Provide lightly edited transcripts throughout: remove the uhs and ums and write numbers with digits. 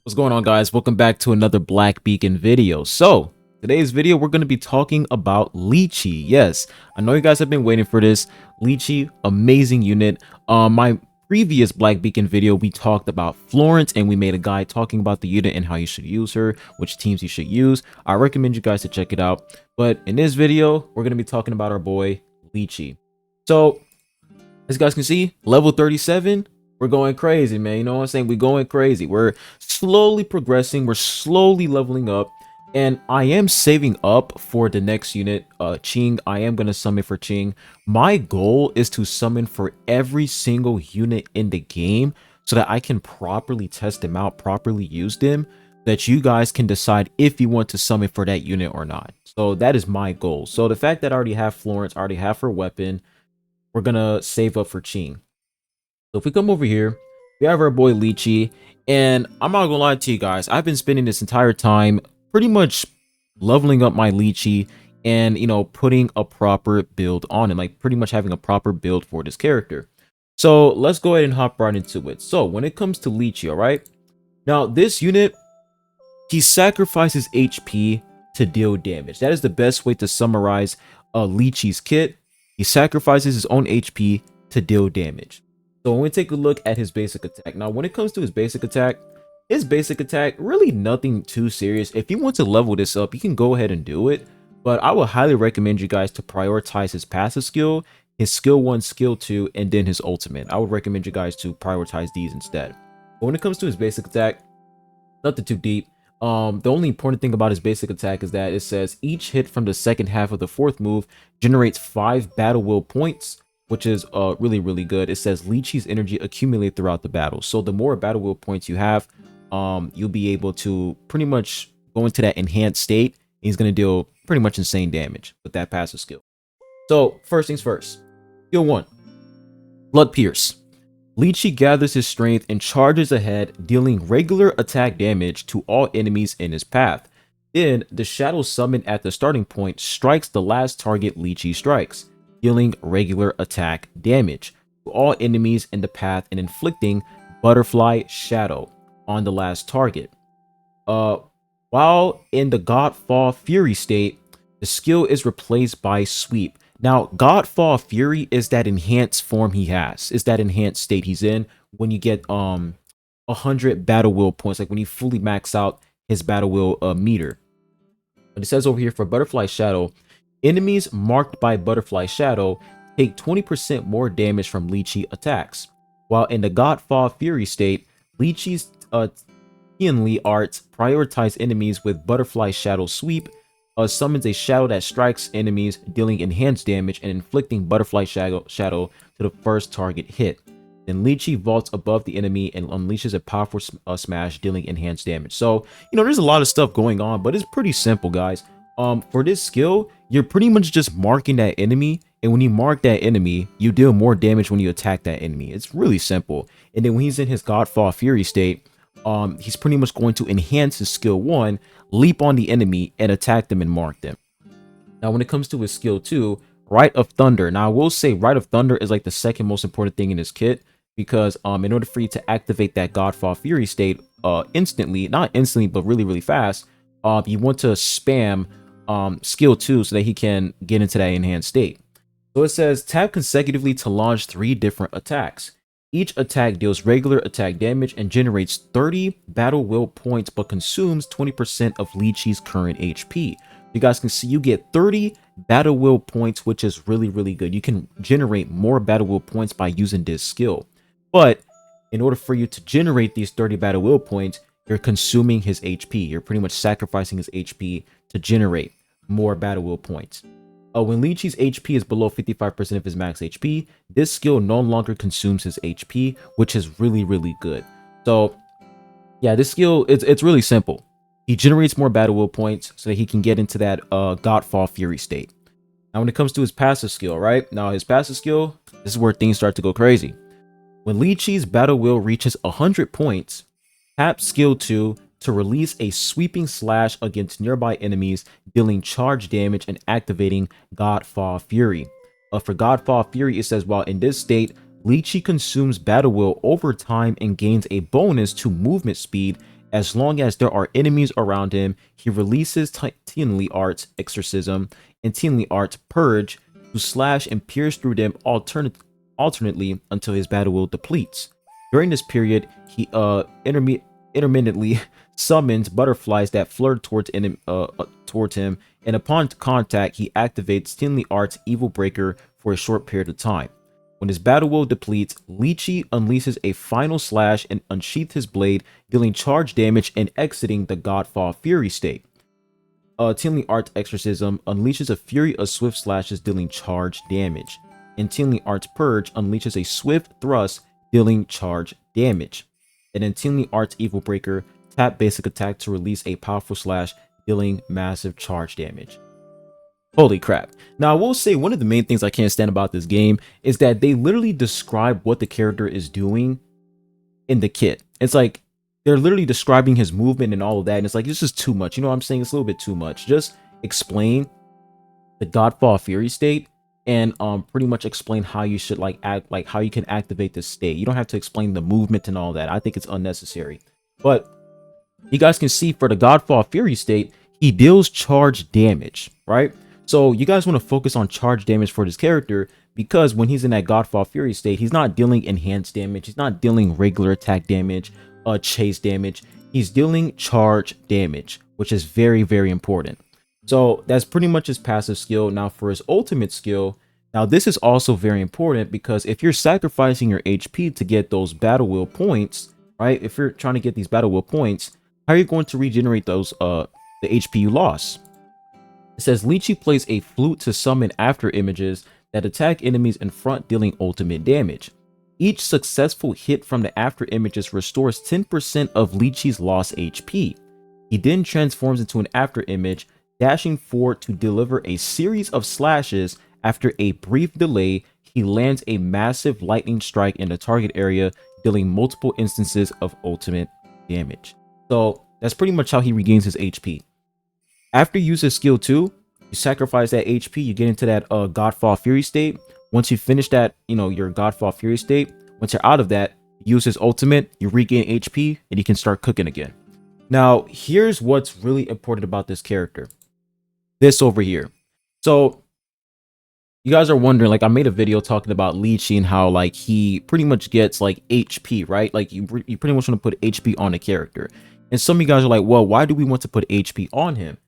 What's going on, guys? Welcome back to another Black Beacon video. So today's video, we're going to be talking about Liuchi. Yes, I know you guys have been waiting for this. Liuchi, amazing unit. My previous Black Beacon video, we talked about Florence and we made a guide talking about the unit and how you should use her, which teams you should use. I recommend you guys to check it out. But in this video, we're going to be talking about our boy Liuchi. So as you guys can see, level 37, we're going crazy, man. You know what I'm saying? We're going crazy. We're slowly progressing. We're slowly leveling up. And I am saving up for the next unit, Ching. I am going to summon for Ching. My goal is to summon for every single unit in the game so that I can properly test them out, properly use them, that you guys can decide if you want to summon for that unit or not. So that is my goal. So the fact that I already have Florence, I already have her weapon, we're gonna save up for Ching. So if we come over here, we have our boy Liuchi, and I'm not gonna lie to you guys, I've been spending this entire time pretty much leveling up my Liuchi and, you know, putting a proper build on him, like pretty much having a proper build for this character. So let's go ahead and hop right into it. So when it comes to Liuchi, all right, now this unit, he sacrifices HP to deal damage. That is the best way to summarize Liuchi's kit. He sacrifices his own HP to deal damage. So when we take a look at his basic attack, now when it comes to his basic attack really nothing too serious. If you want to level this up, you can go ahead and do it, but I would highly recommend you guys to prioritize his passive skill, his skill 1, skill 2, and then his ultimate. I would recommend you guys to prioritize these instead. But when it comes to his basic attack, nothing too deep. The only important thing about his basic attack is that it says each hit from the second half of the fourth move generates 5 battle will points, which is really good. It says Liuchi's energy accumulate throughout the battle. So the more battle will points you have, you'll be able to pretty much go into that enhanced state. He's going to deal pretty much insane damage with that passive skill. So first things first, skill 1, Blood Pierce. Liuchi gathers his strength and charges ahead, dealing regular attack damage to all enemies in his path. Then, the shadow summoned at the starting point strikes the last target Liuchi strikes, dealing regular attack damage to all enemies in the path and inflicting Butterfly Shadow on the last target. While in the Godfall Fury state, the skill is replaced by Sweep. Now, Godfall Fury is that enhanced form he has. Is that enhanced state he's in when you get 100 battle will points, like when you fully max out his battle will meter. But it says over here for Butterfly Shadow, enemies marked by Butterfly Shadow take 20% more damage from Liuchi attacks. While in the Godfall Fury state, Liuchi's Tianli arts prioritize enemies with Butterfly Shadow Sweep, summons a shadow that strikes enemies, dealing enhanced damage and inflicting Butterfly Shadow to the first target hit. Then Liuchi vaults above the enemy and unleashes a powerful smash, dealing enhanced damage. So, you know, there's a lot of stuff going on, but it's pretty simple, guys. For this skill, you're pretty much just marking that enemy, and when you mark that enemy, you deal more damage when you attack that enemy. It's really simple. And then when he's in his Godfall Fury state, he's pretty much going to enhance his skill 1, leap on the enemy, and attack them and mark them. Now, when it comes to his skill 2, Rite of Thunder. Now, I will say Rite of Thunder is like the second most important thing in his kit, because in order for you to activate that Godfall Fury state instantly, not instantly, but really fast, you want to spam skill 2 so that he can get into that enhanced state. So it says tap consecutively to launch 3 different attacks. Each attack deals regular attack damage and generates 30 battle will points, but consumes 20% of Liuchi's current HP. You guys can see you get 30 battle will points, which is really good. You can generate more battle will points by using this skill. But in order for you to generate these 30 battle will points, you're consuming his HP. You're pretty much sacrificing his HP to generate more battle will points. When Liuchi's HP is below 55% of his max HP, this skill no longer consumes his HP, which is really good. So yeah, this skill, it's really simple. He generates more battle will points so that he can get into that Godfall Fury state. Now when it comes to his passive skill, right? Now his passive skill, this is where things start to go crazy. When Liuchi's battle will reaches 100 points, tap skill 2 to release a sweeping slash against nearby enemies, dealing charge damage and activating Godfall Fury. For Godfall Fury, it says while in this state, Liuchi consumes battle will over time and gains a bonus to movement speed As long as there are enemies around him, he releases Tianli Art's Exorcism and Tianli Art's Purge to slash and pierce through them alternately until his battle will depletes. During this period, he intermittently summons butterflies that flirt towards him, and upon contact, he activates Tianli Art's Evil Breaker for a short period of time. When his battle will depletes, Liuchi unleashes a final slash and unsheathes his blade, dealing charge damage and exiting the Godfall Fury state. Tianli Art's Exorcism unleashes a fury of swift slashes, dealing charge damage. And Tianli Art's Purge unleashes a swift thrust, dealing charge damage. And then Tianli Art's Evil Breaker tap basic attack to release a powerful slash, dealing massive charge damage. Holy crap. Now, I will say one of the main things I can't stand about this game is that they literally describe what the character is doing in the kit. It's like they're literally describing his movement and all of that, and it's like, this is too much. You know what I'm saying? It's a little bit too much. Just explain the Godfall Fury state and pretty much explain how you should how you can activate this state. You don't have to explain the movement and all that. I think it's unnecessary. But you guys can see for the Godfall Fury state, he deals charge damage, right? So you guys want to focus on charge damage for this character, because when he's in that Godfall Fury state, he's not dealing enhanced damage. He's not dealing regular attack damage, chase damage. He's dealing charge damage, which is very, very important. So that's pretty much his passive skill. Now for his ultimate skill, now this is also very important, because if you're sacrificing your HP to get those battle wheel points, right? If you're trying to get these battle wheel points, how are you going to regenerate those the HP you lost? It says Liuchi plays a flute to summon after images that attack enemies in front, dealing ultimate damage. Each successful hit from the after images restores 10% of Liuchi's lost HP. He then transforms into an after image, dashing forward to deliver a series of slashes. After a brief delay, he lands a massive lightning strike in the target area, dealing multiple instances of ultimate damage. So that's pretty much how he regains his HP. After you use his skill 2, you sacrifice that HP, you get into that Godfall Fury state. Once you finish that, your Godfall Fury state, once you're out of that, use his ultimate, you regain HP, and you can start cooking again. Now, here's what's really important about this character. This over here. So, you guys are wondering, I made a video talking about Liuchi and how, he pretty much gets, HP, right? You pretty much want to put HP on the character. And some of you guys are like, well, why do we want to put HP on him?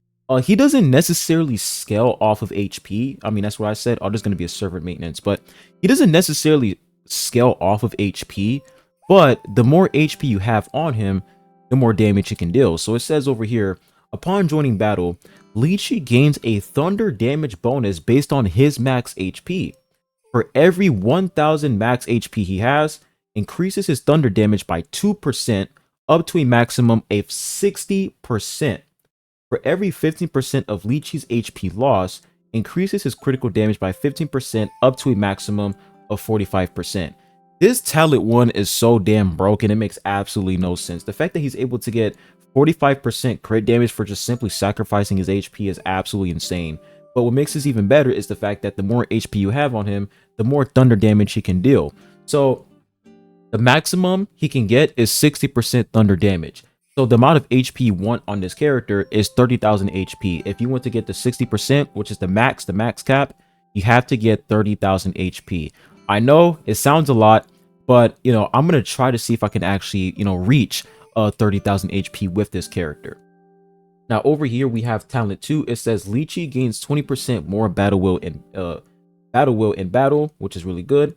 He doesn't necessarily scale off of HP. I mean, that's what I said. Oh, there's going to be a server maintenance, but he doesn't necessarily scale off of HP. But the more HP you have on him, the more damage he can deal. So it says over here, upon joining battle, Liuchi gains a thunder damage bonus based on his max HP. For every 1000 max HP he has, increases his thunder damage by 2% up to a maximum of 60%. For every 15% of Liuchi's HP loss, increases his critical damage by 15% up to a maximum of 45%. This talent 1 is so damn broken, it makes absolutely no sense. The fact that he's able to get 45% crit damage for just simply sacrificing his HP is absolutely insane. But what makes this even better is the fact that the more HP you have on him, the more thunder damage he can deal. So the maximum he can get is 60% thunder damage. So the amount of HP you want on this character is 30,000 HP. If you want to get the 60%, which is the max cap, you have to get 30,000 HP. I know it sounds a lot, but I'm going to try to see if I can actually, reach 30,000 HP with this character. Now over here we have talent 2. It says Liuchi gains 20% more battle will in battle, which is really good.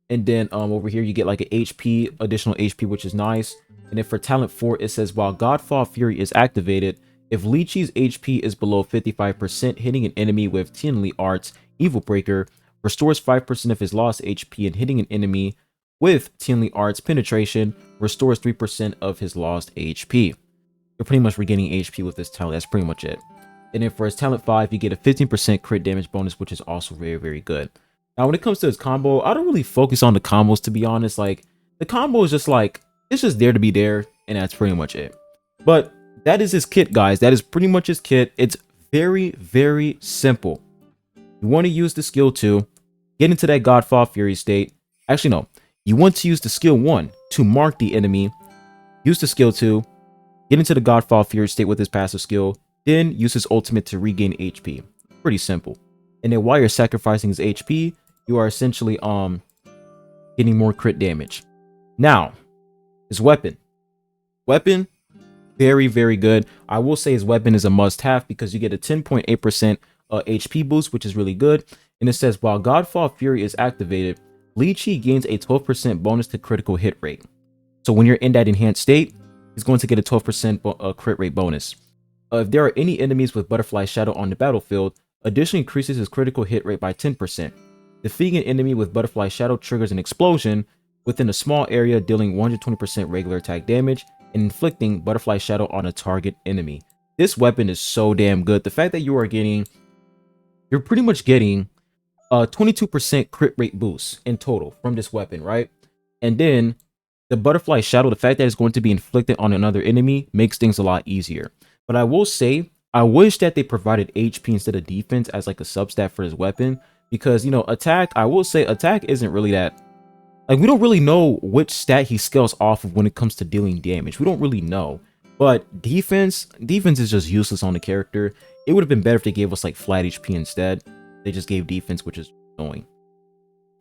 And then over here you get an HP, additional HP, which is nice. And then for talent 4, it says while Godfall Fury is activated, if Liuchi's HP is below 55%, hitting an enemy with Tianli Art's Evil Breaker restores 5% of his lost HP, and hitting an enemy with Tianli Art's Penetration restores 3% of his lost HP. You're pretty much regaining HP with this talent. That's pretty much it. And then for his talent 5, you get a 15% crit damage bonus, which is also very, very good. Now, when it comes to his combo, I don't really focus on the combos, to be honest. The combo is just it's just there to be there, and that's pretty much it. But that is his kit, guys. That is pretty much his kit. It's very, very simple. You want to use the skill 2, get into that Godfall Fury state. Actually, no. You want to use the skill 1 to mark the enemy. Use the skill 2, get into the Godfall Fury state with his passive skill, then use his ultimate to regain HP. Pretty simple. And then while you're sacrificing his HP, you are essentially getting more crit damage. Now, his weapon. Weapon, very, very good. I will say his weapon is a must-have because you get a 10.8% HP boost, which is really good. And it says, while Godfall Fury is activated, Liuchi gains a 12% bonus to critical hit rate. So when you're in that enhanced state, he's going to get a 12% crit rate bonus. If there are any enemies with Butterfly Shadow on the battlefield, additionally increases his critical hit rate by 10%. Defeating an enemy with Butterfly Shadow triggers an explosion within a small area, dealing 120% regular attack damage and inflicting Butterfly Shadow on a target enemy. This weapon is so damn good. The fact that you're pretty much getting a 22% crit rate boost in total from this weapon, right? And then the Butterfly Shadow, the fact that it's going to be inflicted on another enemy makes things a lot easier. But I will say, I wish that they provided HP instead of defense as like a substat for his weapon. Because, you know, attack, I will say attack isn't really that... Like, we don't really know which stat he scales off of when it comes to dealing damage. We don't really know. But defense is just useless on the character. It would have been better if they gave us like flat HP instead. They just gave defense, which is annoying.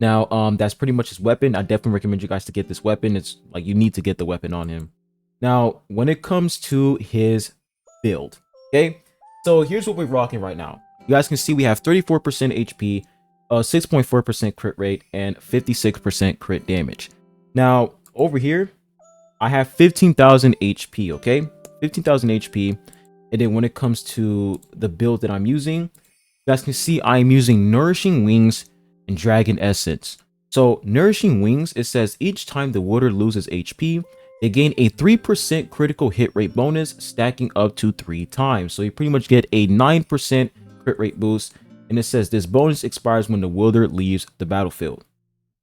Now, that's pretty much his weapon. I definitely recommend you guys to get this weapon. It's like you need to get the weapon on him. Now, when it comes to his build, okay? So here's what we're rocking right now. You guys can see we have 34% HP, 6.4% crit rate, and 56% crit damage. Now, over here, I have 15,000 HP, okay? 15,000 HP. And then when it comes to the build that I'm using, you guys can see I'm using Nourishing Wings and Dragon Essence. So Nourishing Wings, it says each time the wielder loses HP, they gain a 3% critical hit rate bonus, stacking up to 3 times. So you pretty much get a 9% crit rate boost. And it says this bonus expires when the wielder leaves the battlefield.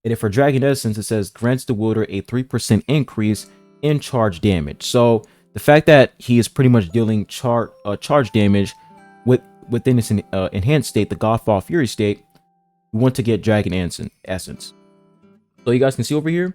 And then for Dragon Essence, it says grants the wielder a 3% increase in charge damage. So the fact that he is pretty much dealing charge damage within this enhanced state, the Godfall Fury state, we want to get Dragon Essence. So you guys can see over here.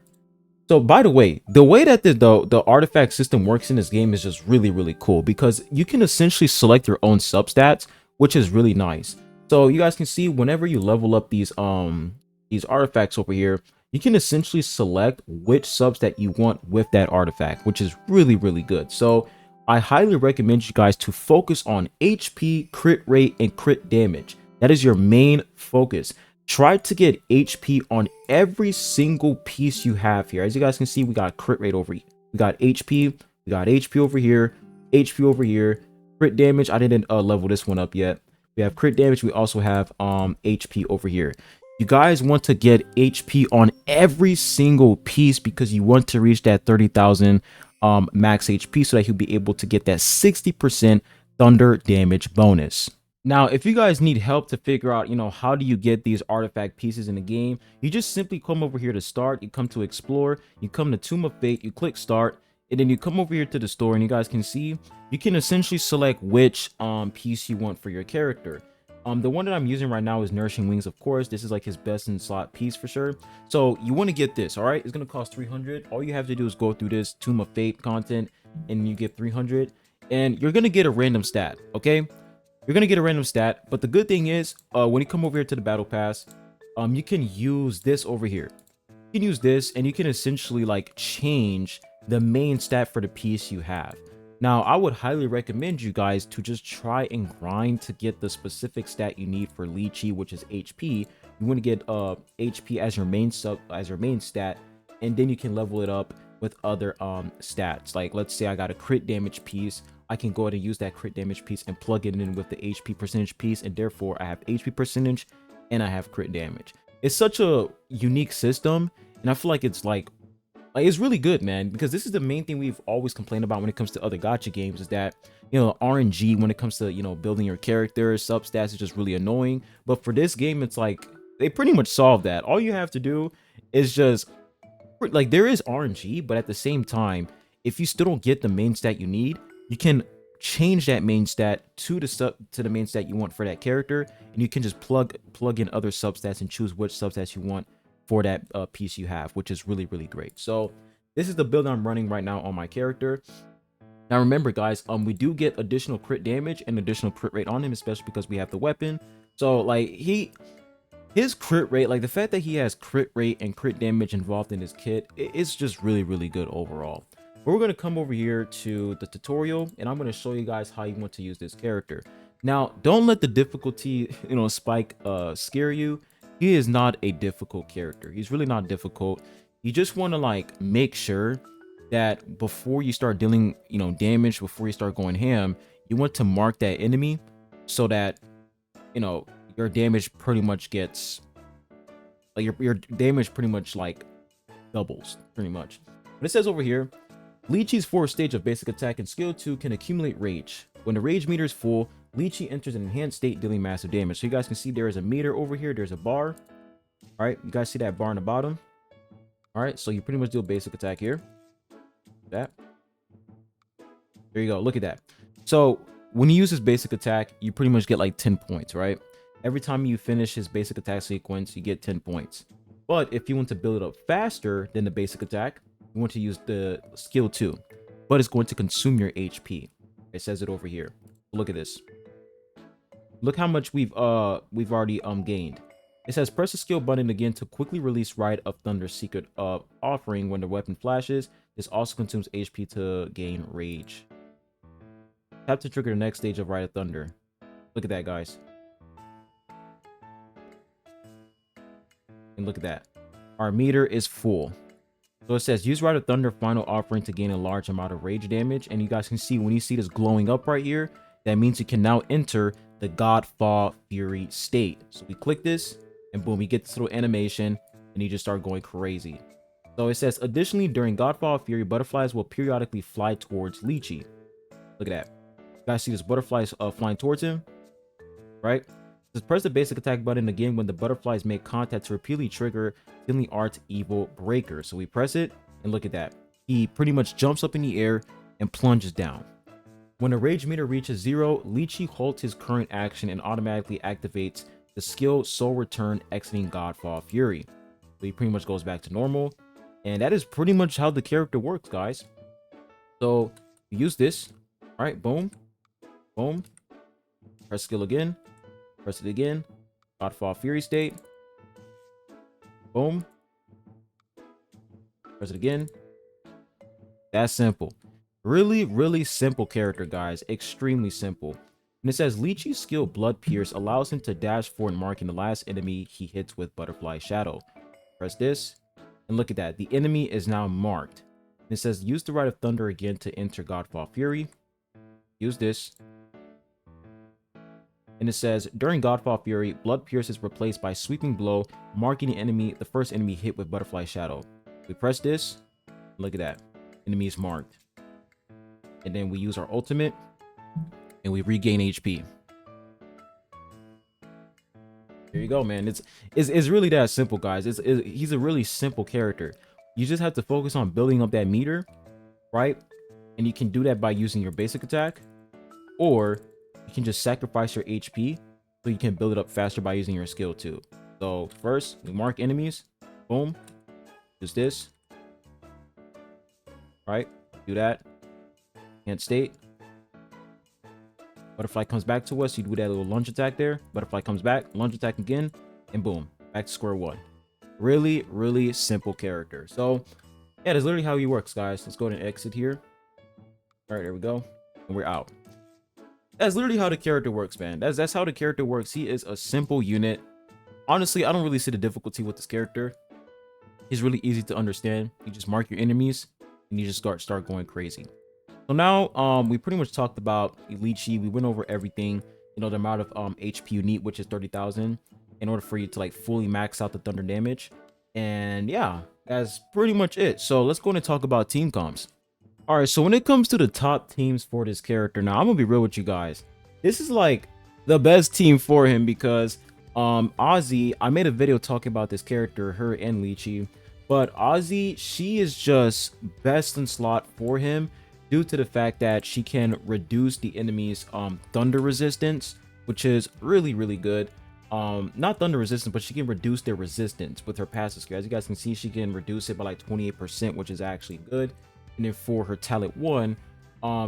So by the way that the artifact system works in this game is just really, really cool because you can essentially select your own substats, which is really nice. So you guys can see whenever you level up these artifacts over here, you can essentially select which substat you want with that artifact, which is really, really good. So I highly recommend you guys to focus on HP, crit rate, and crit damage. That is your main focus. Try to get HP on every single piece you have here. As you guys can see, we got crit rate over here. We got HP. We got HP over here. HP over here. Crit damage. I didn't level this one up yet. We have crit damage. We also have HP over here. You guys want to get HP on every single piece because you want to reach that 30,000 max HP so that you'll be able to get that 60% thunder damage bonus. Now, if you guys need help to figure out, how do you get these artifact pieces in the game, you just simply come over here to start, you come to explore, you come to Tomb of Fate, you click start, and then you come over here to the store, and you guys can see, you can essentially select which piece you want for your character. The one that I'm using right now is Nourishing Wings, of course. This is like his best in slot piece for sure. So you want to get this, all right? It's going to cost 300. All you have to do is go through this Tomb of Fate content, and you get 300, and you're going to get a random stat, okay? You're going to get a random stat, but the good thing is, when you come over here to the Battle Pass, you can use this over here. You can use this, and you can essentially like change the main stat for the piece you have. Now, I would highly recommend you guys to just try and grind to get the specific stat you need for Liuchi, which is HP. You want to get HP as your main stat, and then you can level it up with other stats. Like, let's say I got a crit damage piece. I can go ahead and use that crit damage piece and plug it in with the HP percentage piece, and therefore I have HP percentage and I have crit damage. It's such a unique system, and I feel like it's it's really good, man, because this is the main thing we've always complained about when it comes to other gacha games, is that, RNG when it comes to, building your character, substats is just really annoying. But for this game, it's like, they pretty much solved that. All you have to do is just, like, there is RNG, but at the same time, if you still don't get the main stat you need, you can change that main stat to the main stat you want for that character, and you can just plug in other substats and choose which substats you want for that piece you have, which is really, really great. So this is the build I'm running right now on my character. Now remember guys, we do get additional crit damage and additional crit rate on him, especially because we have the weapon. So like his crit rate, like the fact that he has crit rate and crit damage involved in his kit, it's just really good overall. But we're going to come over here to the tutorial, and I'm going to show you guys how you want to use this character. Now don't let the difficulty spike scare you. He is not a difficult character. He's really not difficult. You just want to like make sure that before you start dealing damage, before you start going ham, you want to mark that enemy so that your damage pretty much gets like your damage pretty much like doubles pretty much. But it says over here, Liuchi's 4th stage of basic attack and skill 2 can accumulate rage. When the rage meter is full, Liuchi enters an enhanced state, dealing massive damage. So you guys can see there is a meter over here, there's a bar. All right, you guys see that bar on the bottom? All right, so you pretty much do a basic attack here. That. There you go, look at that. So when you use his basic attack, you pretty much get like 10 points, right? Every time you finish his basic attack sequence, you get 10 points. But if you want to build it up faster than the basic attack, you want to use the skill 2, but it's going to consume your HP. It says it over here. Look at this. Look how much we've already gained. It says press the skill button again to quickly release Ride of Thunder secret offering when the weapon flashes. This also consumes HP to gain rage. Tap to trigger the next stage of Ride of Thunder. Look at that, guys. And look at that. Our meter is full. So it says use Ride of Thunder final offering to gain a large amount of rage damage. And you guys can see when you see this glowing up right here, that means you can now enter the Godfall Fury state. So we click this and boom, you get this little animation and you just start going crazy. So it says additionally during Godfall Fury, butterflies will periodically fly towards Liuchi. Look at that. You guys see this butterflies flying towards him, right? Just press the basic attack button again when the butterflies make contact to repeatedly trigger Healing Arts Evil Breaker. So we press it and look at that. He pretty much jumps up in the air and plunges down. When the rage meter reaches 0, Liuchi halts his current action and automatically activates the skill Soul Return exiting Godfall Fury. So he pretty much goes back to normal. And that is pretty much how the character works, guys. So you use this. All right, boom, boom. Press skill again. Press it again. Godfall Fury state. Boom. Press it again. That's simple. Really simple character, guys. Extremely simple. And it says Liuchi's skill Blood Pierce allows him to dash forward, marking the last enemy he hits with Butterfly Shadow. Press this. And look at that. The enemy is now marked. And it says use the Ride of Thunder again to enter Godfall Fury. Use this. And it says during Godfall Fury, Blood Pierce is replaced by Sweeping Blow, marking the first enemy hit with Butterfly Shadow. We press this. Look at that. Enemy is marked. And then we use our ultimate and we regain HP. There you go, man. It's really that simple, guys. He's a really simple character. You just have to focus on building up that meter, right? And you can do that by using your basic attack, or you can just sacrifice your HP so you can build it up faster by using your skill too. So first, we mark enemies. Boom. Use this. Right? Do that. Can't state. Butterfly comes back to us. You do that little lunge attack there. Butterfly comes back. Lunge attack again. And boom. Back to square one. Really simple character. So, yeah, that's literally how he works, guys. Let's go ahead and exit here. All right, there we go. And we're out. That's literally how the character works, man. That's how the character works. He is a simple unit. Honestly, I don't really see the difficulty with this character. He's really easy to understand. You just mark your enemies and you just start going crazy. So now we pretty much talked about Liuchi. We went over everything, the amount of HP you need, which is 30,000, in order for you to like fully max out the thunder damage. And yeah, that's pretty much it. So let's go and talk about team comps. All right, so when it comes to the top teams for this character, now I'm gonna be real with you guys. This is like the best team for him because Ozzy, I made a video talking about this character, her and Liuchi, but Ozzy, she is just best in slot for him due to the fact that she can reduce the enemy's thunder resistance, which is really good. Not thunder resistance, but she can reduce their resistance with her passive skill. As you guys can see, she can reduce it by like 28%, which is actually good. And then for her talent 1,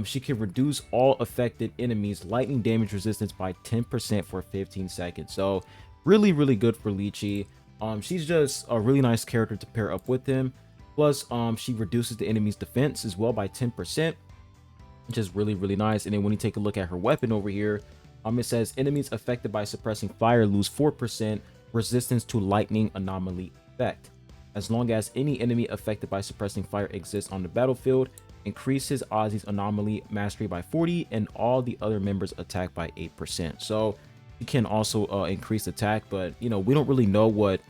She can reduce all affected enemies lightning damage resistance by 10% for 15 seconds. So really, really good for Liuchi. She's just a really nice character to pair up with him. Plus, she reduces the enemy's defense as well by 10%, which is really, really nice. And then when you take a look at her weapon over here, it says enemies affected by suppressing fire lose 4% resistance to lightning anomaly effect. As long as any enemy affected by suppressing fire exists on the battlefield, increases Ozzy's anomaly mastery by 40 and all the other members attack by 8%. So you can also increase attack, but you know, we don't really know what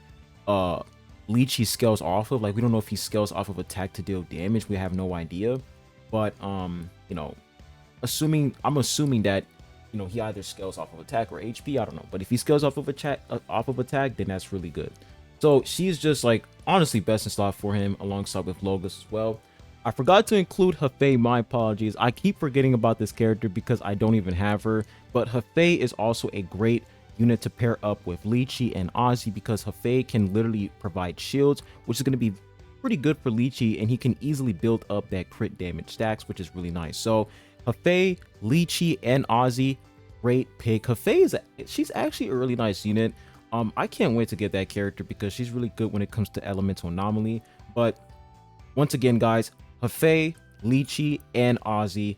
Liuchi scales off of. Like, we don't know if he scales off of attack to deal damage. We have no idea. But you know, I'm assuming that, you know, he either scales off of attack or HP. I don't know. But if he scales off of attack, then that's really good. So she's just like honestly best in slot for him alongside with Logos as well. I forgot to include Hefei, my apologies. I keep forgetting about this character because I don't even have her. But Hefei is also a great unit to pair up with Liuchi and Ozzy because Hefei can literally provide shields, which is going to be pretty good for Liuchi, and he can easily build up that crit damage stacks, which is really nice. So Hefei, Liuchi, and Ozzy, great pick. Hefei she's actually a really nice unit. I can't wait to get that character because she's really good when it comes to elemental anomaly. But once again, guys, Hefei, Liuchi, and Ozzy,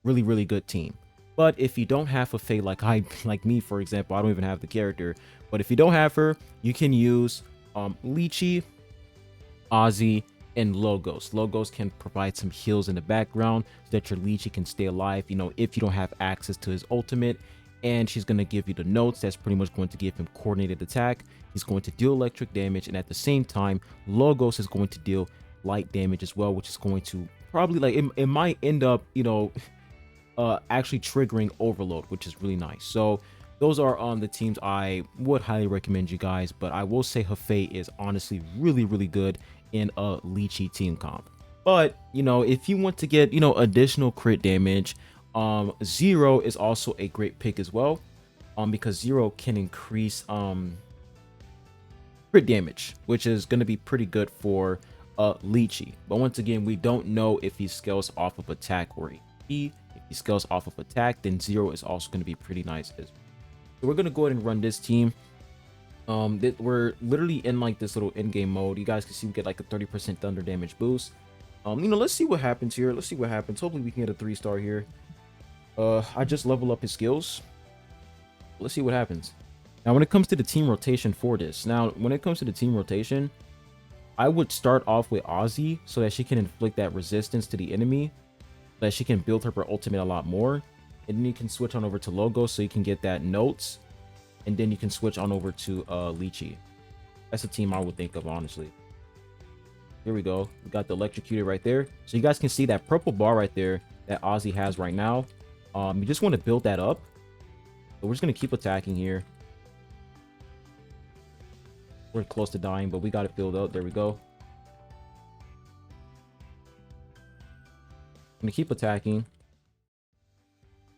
really, really good team. But if you don't have Hefei, like me, for example, I don't even have the character. But if you don't have her, you can use Liuchi, Ozzy, and Logos. Logos can provide some heals in the background so that your Liuchi can stay alive, you know, if you don't have access to his ultimate. And she's going to give you the notes. That's pretty much going to give him coordinated attack. He's going to deal electric damage, and at the same time, Logos is going to deal light damage as well, which is going to probably, like, it might end up, you know, actually triggering overload, which is really nice. So those are the teams I would highly recommend you guys, but I will say Hefei is honestly really, really good in a Liuchi team comp. But you know, if you want to get, you know, additional crit damage, Zero is also a great pick as well, because Zero can increase crit damage, which is going to be pretty good for Liuchi. But once again, we don't know if he scales off of attack or EP. If he scales off of attack, then Zero is also going to be pretty nice as well. So we're going to go ahead and run this team. We're literally in like this little in-game mode. You guys can see we get like a 30% thunder damage boost. You know, let's see what happens here. Let's see what happens. Hopefully we can get a 3-star here. I just level up his skills. Let's see what happens. Now, when it comes to the team rotation for this, I would start off with Ozzy so that she can inflict that resistance to the enemy, so that she can build her ultimate a lot more. And then you can switch on over to Logos so you can get that notes. And then you can switch on over to Liuchi. That's a team I would think of, honestly. Here we go. We got the electrocuted right there. So you guys can see that purple bar right there that Ozzy has right now. You just want to build that up. So we're just going to keep attacking here. We're close to dying, but we got it filled up. There we go. I'm going to keep attacking.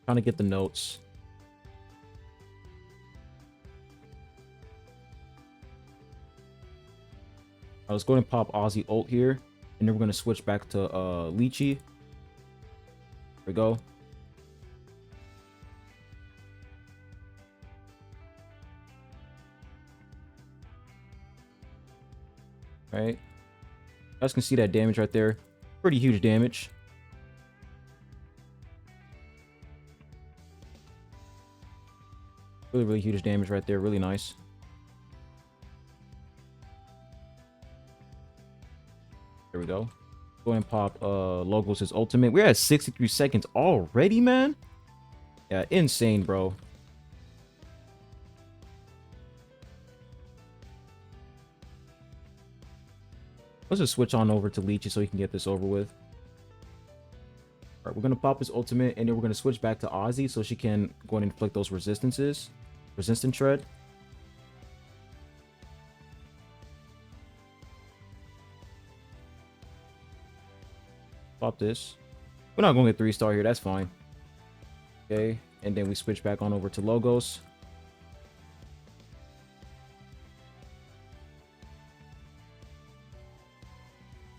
Trying to get the notes. I was going to pop Ozzy ult here, and then we're going to switch back to Liuchi. There we go. All right. You guys can see that damage right there. Pretty huge damage. Really, really huge damage right there. Really nice. There we go. Go ahead and pop Logos' ultimate. We're at 63 seconds already, man. Yeah, insane, bro. Let's just switch on over to Liuchi so he can get this over with. All right, we're going to pop his ultimate, and then we're going to switch back to Ozzy so she can go and inflict those resistances. Resistant shred. Pop this. We're not going to get 3-star here. That's fine. Okay. And then we switch back on over to Logos.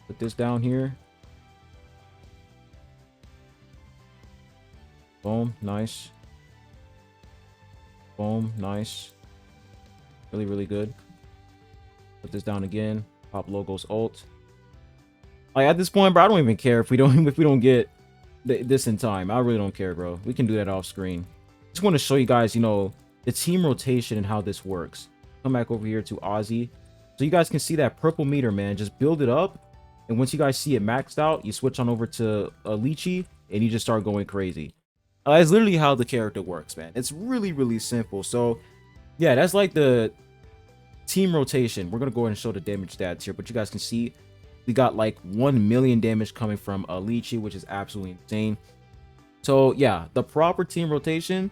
Put this down here. Boom, nice. Boom, nice. Really, really good. Put this down again. Pop Logo's ult. Like at this point, bro, I don't even care if we don't get this in time. I really don't care, bro. We can do that off screen. Just want to show you guys, you know, the team rotation and how this works. Come back over here to Ozzy. So you guys can see that purple meter, man. Just build it up. And once you guys see it maxed out, you switch on over to Liuchi and you just start going crazy. It's literally how the character works, man. It's really, really simple. So yeah, that's like the team rotation. We're going to go ahead and show the damage stats here, but you guys can see we got like 1 million damage coming from Liuchi, which is absolutely insane. So yeah, the proper team rotation,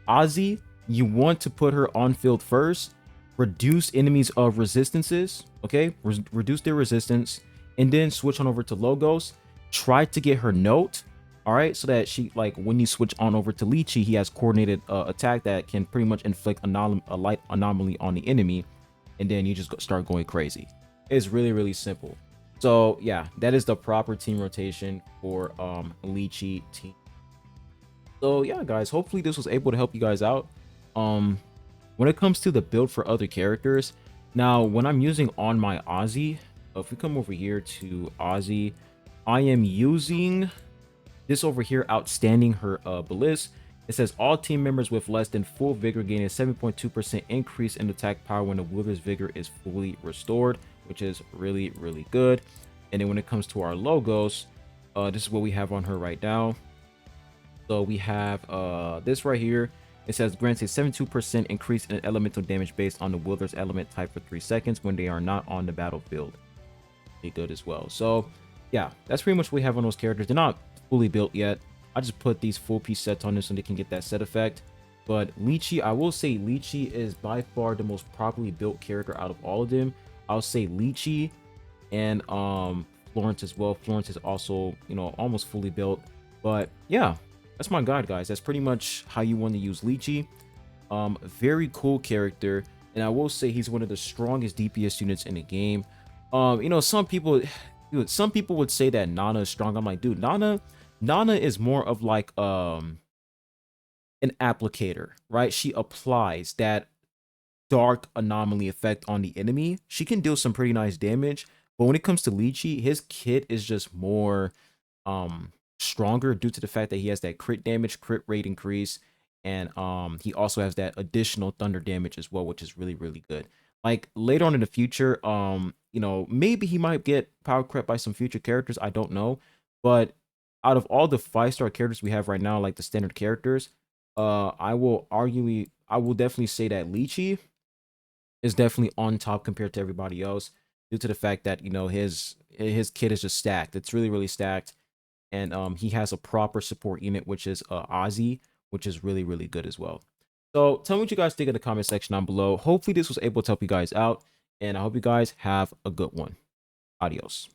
Ozzy, you want to put her on field first, reduce enemies of resistances, okay? Reduce their resistance, and then switch on over to Logos. Try to get her note, all right? So that she, like, when you switch on over to Liuchi, he has coordinated attack that can pretty much inflict a light anomaly on the enemy, and then you just start going crazy. It's really, really simple. So yeah, that is the proper team rotation for Liuchi team. So yeah, guys, hopefully this was able to help you guys out. When it comes to the build for other characters, now when I'm using on my Ozzy, if we come over here to Ozzy, I am using this over here, outstanding her Bliss. It says all team members with less than full vigor gain a 7.2% increase in attack power when the wielder's vigor is fully restored, which is really, really good. And then when it comes to our logos, this is what we have on her right now. So we have this right here. It says grants a 72% increase in elemental damage based on the wielder's element type for 3 seconds when they are not on the battlefield. Pretty good as well. So yeah, that's pretty much what we have on those characters. They're not fully built yet. I just put these full piece sets on this so they can get that set effect. But Liuchi, I will say Liuchi is by far the most properly built character out of all of them. I'll say Liuchi and Florence as well. Florence is also, you know, almost fully built. But yeah, that's my guide, guys. That's pretty much how you want to use Liuchi. Very cool character, and I will say he's one of the strongest DPS units in the game. You know, some people would say that Nana is strong. I'm like, dude, Nana is more of like an applicator, right? She applies that dark anomaly effect on the enemy. She can deal some pretty nice damage, but when it comes to Liuchi, his kit is just more stronger due to the fact that he has that crit damage, crit rate increase, and he also has that additional thunder damage as well, which is really, really good. Like later on in the future, you know, maybe he might get power crept by some future characters, I don't know. But out of all the 5-star characters we have right now, like the standard characters, I will definitely say that Liuchi is definitely on top compared to everybody else due to the fact that, you know, his kit is just stacked. It's really, really stacked. And he has a proper support unit, which is Ozzy, which is really, really good as well. So tell me what you guys think in the comment section down below. Hopefully this was able to help you guys out, and I hope you guys have a good one. Adios.